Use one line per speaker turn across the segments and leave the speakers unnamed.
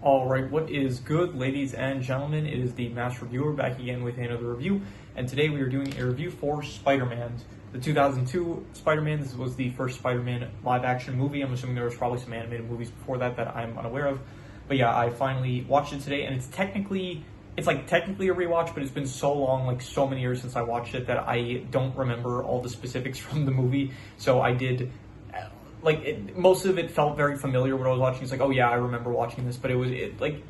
Alright, what is good, ladies and gentlemen? It is the Master Reviewer back again with another review, and today we are doing a review for Spider-Man, the 2002 Spider-Man. This was the first Spider-Man live-action movie. I'm assuming there was probably some animated movies before that I'm unaware of, but yeah, I finally watched it today, and it's technically a rewatch, but it's been so long, like so many years since I watched it, that I don't remember all the specifics from the movie. So I did. Most of it felt very familiar when I was watching. It's like, oh yeah, I remember watching this, but it's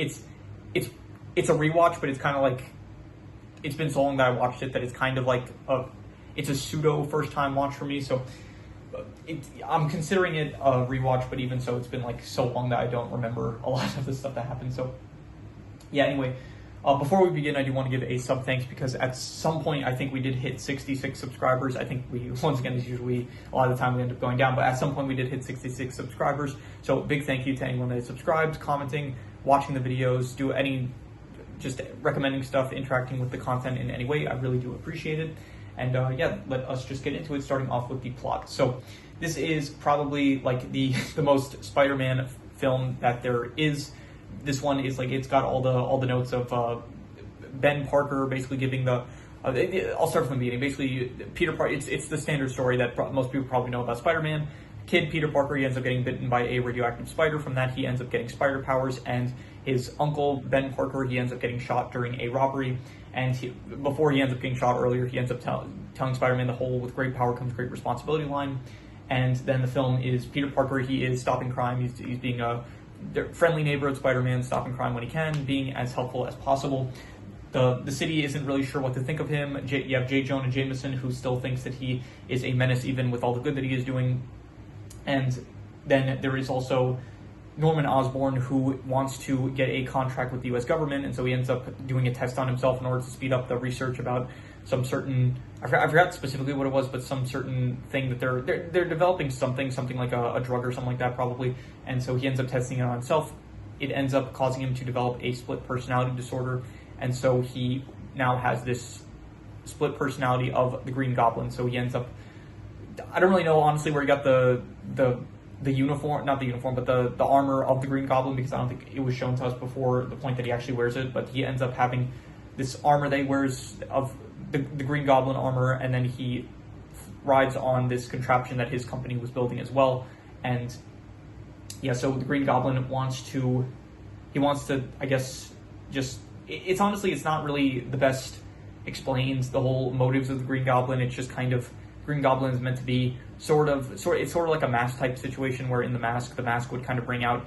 a rewatch, but it's kind of like, it's been so long that I watched it that it's kind of like it's a pseudo first time watch for me. So I'm considering it a rewatch, but even so, it's been like so long that I don't remember a lot of the stuff that happened. So yeah, anyway. Before we begin, I do want to give a sub thanks because at some point I think we did hit 66 subscribers. I think once again, it's usually a lot of the time we end up going down, but at some point we did hit 66 subscribers. So big thank you to anyone that subscribed, commenting, watching the videos, just recommending stuff, interacting with the content in any way. I really do appreciate it. And yeah, let us just get into it, starting off with the plot. So this is probably like the most Spider-Man film that there is. This one is like, it's got all the notes of Ben Parker basically giving the I'll start from the beginning. Basically, Peter Parker, it's the standard story that most people probably know about Spider-Man. Kid Peter Parker, he ends up getting bitten by a radioactive spider. From that, he ends up getting spider powers, and his uncle Ben Parker, he ends up getting shot during a robbery. And before he ends up getting shot earlier, he ends up telling Spider-Man the whole "with great power comes great responsibility" line. And then the film is Peter Parker. He is stopping crime. He's being a friendly neighborhood Spider-Man, stopping crime when he can, being as helpful as possible. The city isn't really sure what to think of him. You have J. Jonah Jameson, who still thinks that he is a menace even with all the good that he is doing. And then there is also Norman Osborn, who wants to get a contract with the U.S. government, and so he ends up doing a test on himself in order to speed up the research about some certain, I forgot specifically what it was, but some certain thing that they're developing something like a drug or something like that probably, and so he ends up testing it on himself. It ends up causing him to develop a split personality disorder, and so he now has this split personality of the Green Goblin. So he ends up, I don't really know honestly where he got the uniform, not the uniform, but the armor of the Green Goblin, because I don't think it was shown to us before the point that he actually wears it, but he ends up having this armor that he wears of the Green Goblin armor, and then he rides on this contraption that his company was building as well. And yeah, so the Green Goblin wants to, I guess, it's honestly, it's not really the best explains the whole motives of the Green Goblin. It's just kind of, Green Goblin is meant to be it's sort of like a mask type situation, where in the mask would kind of bring out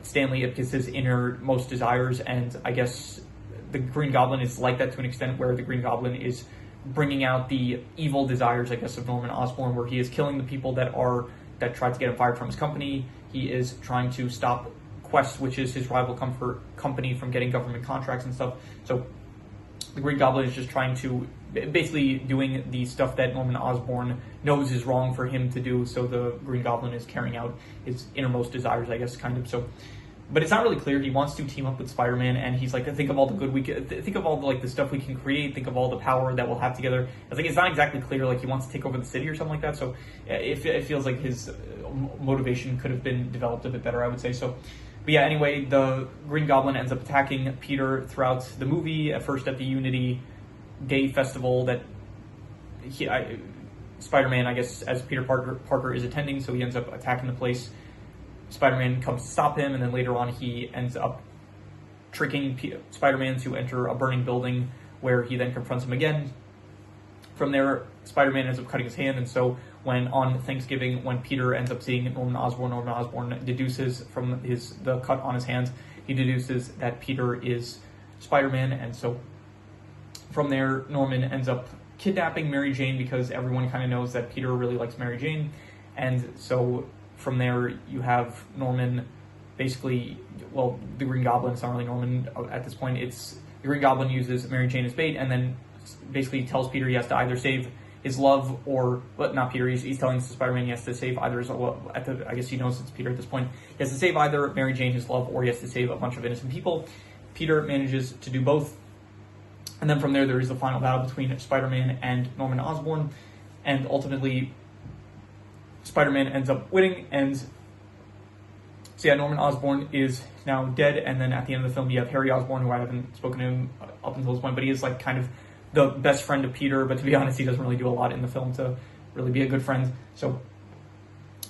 Stanley Ipkiss's innermost desires, and I guess the Green Goblin is like that to an extent, where the Green Goblin is bringing out the evil desires, I guess, of Norman Osborn, where he is killing the people that tried to get him fired from his company. He is trying to stop Quest, which is his rival company, from getting government contracts and stuff. So the Green Goblin is just trying to, basically doing the stuff that Norman Osborn knows is wrong for him to do. So the Green Goblin is carrying out his innermost desires, I guess, kind of. So, but it's not really clear. He wants to team up with Spider-Man, and he's like, think of all the good think of all the stuff we can create, think of all the power that we'll have together. It's not exactly clear, like he wants to take over the city or something like that. So it feels like his motivation could have been developed a bit better, I would say. So, but yeah, anyway, the Green Goblin ends up attacking Peter throughout the movie, at first at the Unity Day Festival that Spider-Man, I guess, as Peter Parker is attending, so he ends up attacking the place. Spider-Man comes to stop him, and then later on he ends up tricking Spider-Man to enter a burning building, where he then confronts him again. From there, Spider-Man ends up cutting his hand, and so on Thanksgiving, when Peter ends up seeing Norman Osborn deduces from the cut on his hand, he deduces that Peter is Spider-Man, and so from there, Norman ends up kidnapping Mary Jane, because everyone kind of knows that Peter really likes Mary Jane. And so from there, you have Norman basically, well, the Green Goblin, it's not really Norman at this point, it's the Green Goblin uses Mary Jane as bait, and then basically tells Peter he has to either save his love, but not Peter, he's telling Spider-Man he has to save either I guess he knows it's Peter at this point. He has to save either Mary Jane, his love, or he has to save a bunch of innocent people. Peter manages to do both. And then from there is the final battle between Spider-Man and Norman Osborn, and ultimately Spider-Man ends up winning, and So yeah, Norman Osborn is now dead, and then at the end of the film, you have Harry Osborn, who I haven't spoken to him up until this point, but he is like kind of the best friend of Peter, but to be honest, he doesn't really do a lot in the film to really be a good friend. So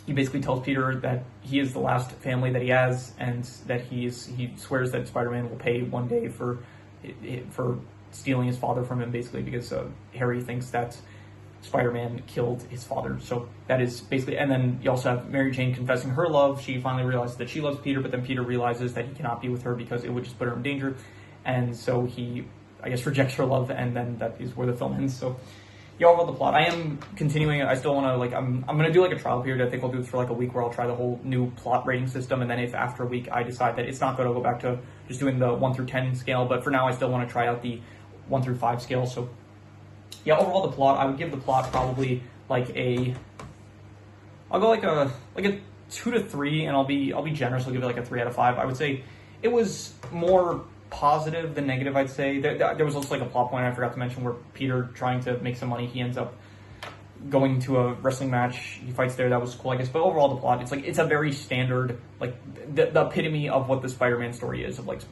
he basically tells Peter that he is the last family that he has, and that he swears that Spider-Man will pay one day for stealing his father from him, basically, because Harry thinks that Spider-Man killed his father. So that is basically, and then you also have Mary Jane confessing her love. She finally realizes that she loves Peter, but then Peter realizes that he cannot be with her because it would just put her in danger. And so he, I guess, rejects her love, and then that is where the film ends. So yeah, overall the plot. I am continuing. I still want to, like, I'm going to do like a trial period. I think I'll do it for like a week where I'll try the whole new plot rating system. And then if after a week I decide that it's not good, I'll go back to just doing the 1 through 10 scale. But for now, I still want to try out the 1 through 5 scale. So yeah, overall the plot, I would give the plot probably like I'll go like a 2 to 3, and I'll be generous. I'll give it like a 3 out of 5. I would say it was more positive than negative. I'd say there was also like a plot point I forgot to mention where Peter, trying to make some money, he ends up going to a wrestling match. He fights there. That was cool, I guess. But overall, the plot, it's a very standard, like the epitome of what the Spider-Man story is, of like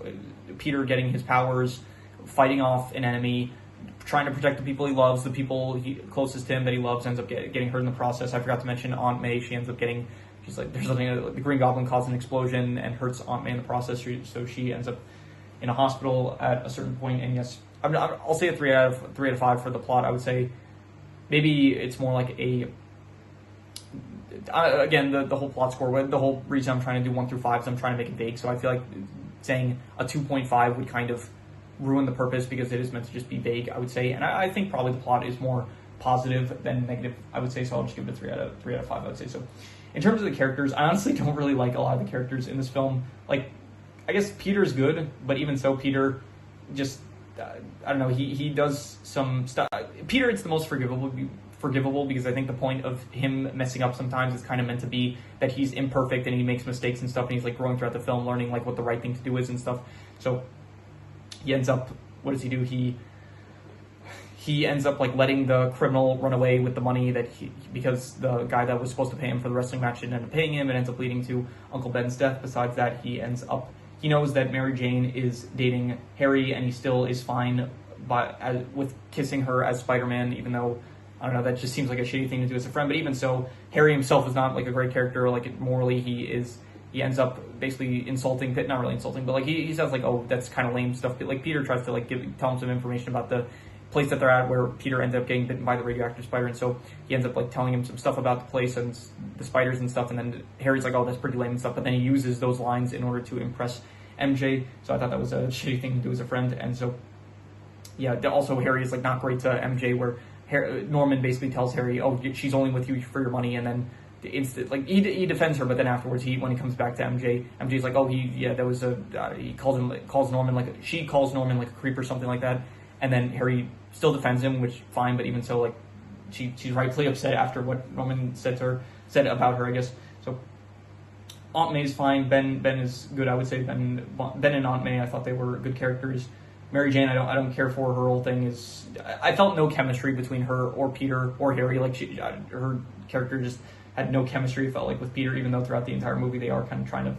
Peter getting his powers, fighting off an enemy, trying to protect the people he loves. The people closest to him that he loves ends up getting hurt in the process. I forgot to mention Aunt May. She ends up getting, she's like, there's something, the Green Goblin caused an explosion and hurts Aunt May in the process. So she ends up in a hospital at a certain point. And yes, I'll say a 3 out of 5 for the plot. I would say maybe it's more like again, the whole plot score, the whole reason I'm trying to do 1 through 5 is I'm trying to make it vague. So I feel like saying a 2.5 would kind of ruin the purpose, because it is meant to just be vague, I would say. And I think probably the plot is more positive than negative, I would say. So I'll just give it a 3 out of 5, I would say. So in terms of the characters, I honestly don't really like a lot of the characters in this film. Like, I guess Peter's good, but even so, Peter just, I don't know, he does some stuff. Peter, it's the most forgivable because I think the point of him messing up sometimes is kind of meant to be that he's imperfect and he makes mistakes and stuff, and he's like growing throughout the film, learning like what the right thing to do is and stuff. So he ends up, what does he do? He ends up like letting the criminal run away with the money because the guy that was supposed to pay him for the wrestling match didn't end up paying him. It ends up leading to Uncle Ben's death. Besides that, he knows that Mary Jane is dating Harry, and he still is fine with kissing her as Spider-Man, even though, I don't know, that just seems like a shitty thing to do as a friend. But even so, Harry himself is not like a great character. Like, morally, he ends up basically insulting, not really insulting, but like he says like, oh, that's kind of lame stuff. But like Peter tries to like tell him some information about the place that they're at, where Peter ends up getting bitten by the radioactive spider, and so he ends up like telling him some stuff about the place and the spiders and stuff. And then Harry's like, oh, that's pretty lame and stuff. But then he uses those lines in order to impress MJ. So I thought that was a shitty thing to do as a friend. And so yeah, also Harry is like not great to MJ, where Norman basically tells Harry, oh, she's only with you for your money, and then he defends her, but then afterwards, when he comes back to MJ's like, oh, he calls Norman like, she calls Norman like a creep or something like that, and then Harry still defends him, which fine, but even so, like, she's rightfully upset after what Norman said about her, I guess. So Aunt May's fine. Ben is good, I would say. Ben and Aunt May, I thought they were good characters. Mary Jane, I don't care for. Her whole thing is, I felt no chemistry between her or Peter or Harry. Like, her character just had no chemistry, it felt like, with Peter, even though throughout the entire movie they are kind of trying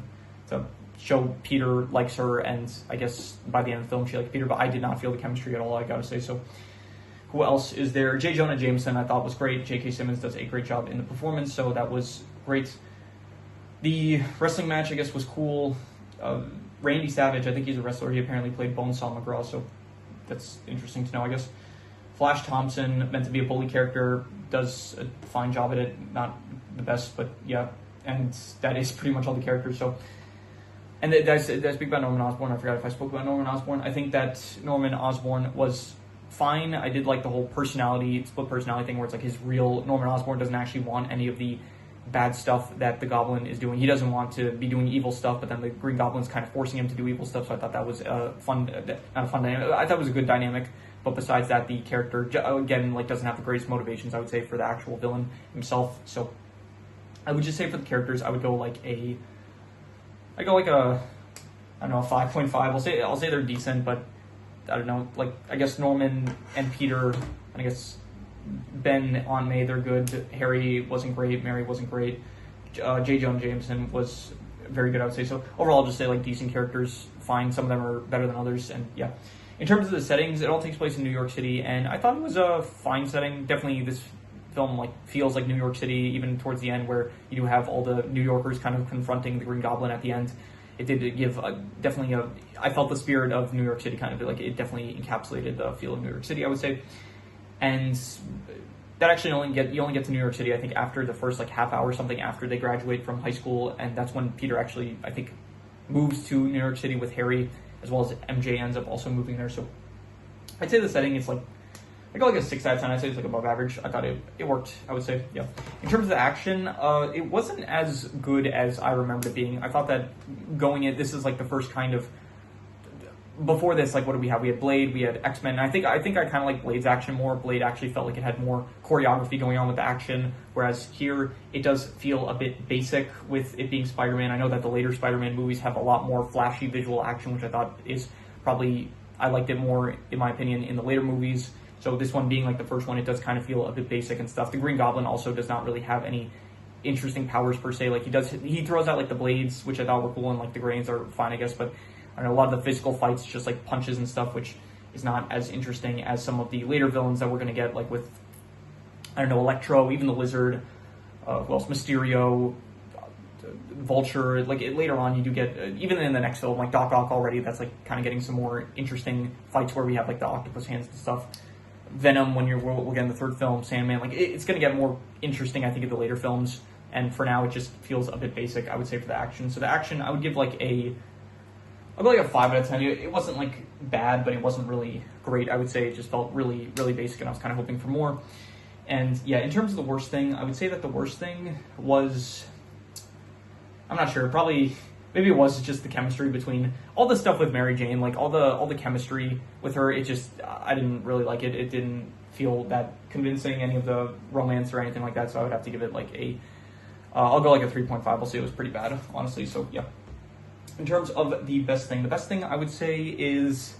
to show Peter likes her, and I guess by the end of the film she likes Peter, but I did not feel the chemistry at all, I gotta say. So who else is there? J. Jonah Jameson I thought was great. J.K. Simmons does a great job in the performance, so that was great. The wrestling match, I guess, was cool. Randy Savage, I think he's a wrestler, he apparently played Bonesaw McGraw, so that's interesting to know, I guess. Flash Thompson, meant to be a bully character, does a fine job at it. Not the best, but yeah. And that is pretty much all the characters. So, and did I speak about Norman Osborn? I forgot if I spoke about Norman Osborn. I think that Norman Osborn was fine. I did like the whole split personality thing, where it's like his real Norman Osborn doesn't actually want any of the bad stuff that the Goblin is doing. He doesn't want to be doing evil stuff, but then the Green Goblin's kind of forcing him to do evil stuff. So I thought that was not a fun dynamic. I thought it was a good dynamic. But besides that, the character, again, like, doesn't have the greatest motivations, I would say, for the actual villain himself. So I would just say for the characters, I would go like a 5.5. I'll say they're decent, but I don't know, like, I guess Norman and Peter, and I guess Ben, Aunt May, they're good. Harry wasn't great. Mary wasn't great. J. Jonah Jameson was very good, I would say. So overall, I'll just say like decent characters, fine. Some of them are better than others, and yeah. In terms of the settings, it all takes place in New York City, and I thought it was a fine setting. Definitely, this film like feels like New York City, even towards the end, where you do have all the New Yorkers kind of confronting the Green Goblin at the end. It did give definitely a. I felt the spirit of New York City, kind of like it definitely encapsulated the feel of New York City, I would say, and that actually you only get to New York City, I think, after the first like half hour or something after they graduate from high school, and that's when Peter actually, I think, moves to New York City with Harry, as well as MJ ends up also moving there. So I'd say the setting is like, I go like a 6 out of 10. I'd say it's like above average. I thought it worked, I would say, yeah. In terms of the action, it wasn't as good as I remember it being. I thought that going in, this is like the first kind of, before this, like what did we have? We had Blade, we had X-Men. I think I kind of like Blade's action more. Blade actually felt like it had more choreography going on with the action, whereas here it does feel a bit basic with it being Spider-Man. I know that the later Spider-Man movies have a lot more flashy visual action, which I thought is probably, I liked it more, in my opinion, in the later movies. So this one being like the first one, it does kind of feel a bit basic and stuff. The Green Goblin also does not really have any interesting powers per se. Like he throws out like the blades, which I thought were cool, and like the grenades are fine, I guess, but I don't know, a lot of the physical fights, just like punches and stuff, which is not as interesting as some of the later villains that we're going to get, like with, I don't know, Electro, even the Lizard, who else, Mysterio, Vulture. Like later on, you do get, even in the next film, like Doc Ock already, that's like kind of getting some more interesting fights where we have like the octopus hands and stuff. Venom, when we'll get in the third film, Sandman, like it's going to get more interesting, I think, in the later films. And for now, it just feels a bit basic, I would say, for the action. So the action, I would give like I'll go like a 5 out of 10. It wasn't like bad, but it wasn't really great. I would say it just felt really, really basic, and I was kind of hoping for more. And yeah, in terms of the worst thing, I would say that the worst thing was, I'm not sure, probably, maybe it was just the chemistry between all the stuff with Mary Jane, like all the chemistry with her. It just, I didn't really like it. It didn't feel that convincing, any of the romance or anything like that. So I would have to give it like I'll go like a 3.5. I'll say it was pretty bad, honestly. So yeah. In terms of the best thing I would say is,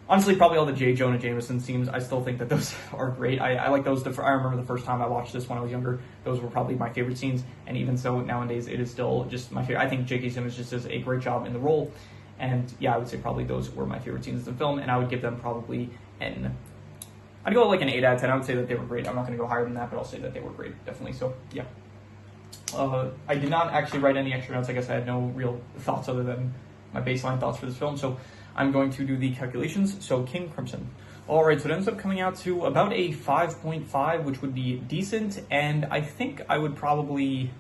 honestly, probably all the J. Jonah Jameson scenes. I still think that those are great. I like those. I remember the first time I watched this when I was younger. Those were probably my favorite scenes. And even so, nowadays, it is still just my favorite. I think J.K. Simmons just does a great job in the role. And yeah, I would say probably those were my favorite scenes in the film. And I would give them probably I'd go like an 8 out of 10. I would say that they were great. I'm not going to go higher than that, but I'll say that they were great, definitely. So yeah. I did not actually write any extra notes. I guess I had no real thoughts other than my baseline thoughts for this film. So I'm going to do the calculations. So King Crimson. All right, so it ends up coming out to about a 5.5, which would be decent. And I think I would probably,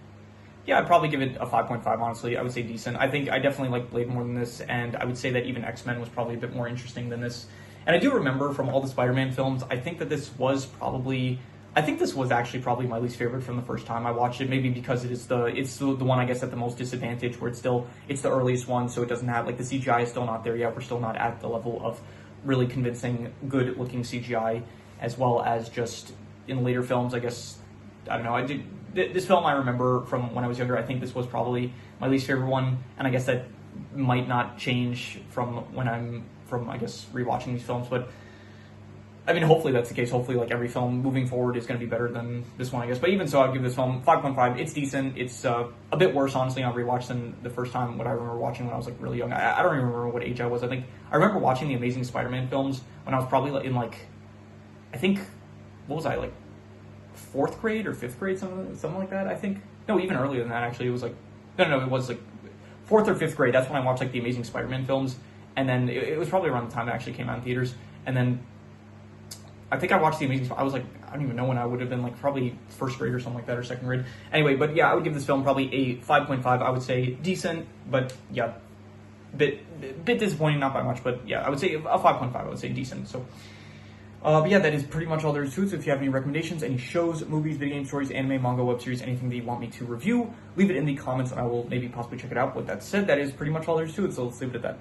I'd probably give it a 5.5, honestly. I would say decent. I think I definitely like Blade more than this. And I would say that even X-Men was probably a bit more interesting than this. And I do remember from all the Spider-Man films, I think this was actually probably my least favorite from the first time I watched it. Maybe because it's the one, I guess, at the most disadvantage, where it's the earliest one, so it doesn't have, like, the CGI is still not there yet. We're still not at the level of really convincing, good looking CGI, as well as just in later films, I guess. I don't know. This film I remember from when I was younger. I think this was probably my least favorite one, and I guess that might not change from I guess, rewatching these films, but I mean, hopefully that's the case. Hopefully, like, every film moving forward is going to be better than this one, I guess. But even so, I'd give this film 5.5. It's decent. It's a bit worse, honestly, on rewatch than the first time, what I remember watching when I was, like, really young. I don't even remember what age I was. I remember watching the Amazing Spider-Man films when I was probably in, like, I think, what was I, like, 4th grade or 5th grade, something like that, I think. No, even earlier than that, actually. It was, like, no, it was, like, 4th or 5th grade. That's when I watched, like, the Amazing Spider-Man films. And then it was probably around the time it actually came out in theaters. And then I think I watched The Amazing Spider-Man. I was like, I don't even know when I would have been, like, probably 1st grade or something like that, or 2nd grade. Anyway, but yeah, I would give this film probably a 5.5. I would say decent, but yeah, bit disappointing, not by much, but yeah, I would say a 5.5. I would say decent. So, but yeah, that is pretty much all there is to it. So if you have any recommendations, any shows, movies, video game stories, anime, manga, web series, anything that you want me to review, leave it in the comments and I will maybe possibly check it out. With that said, that is pretty much all there is to it. So let's leave it at that.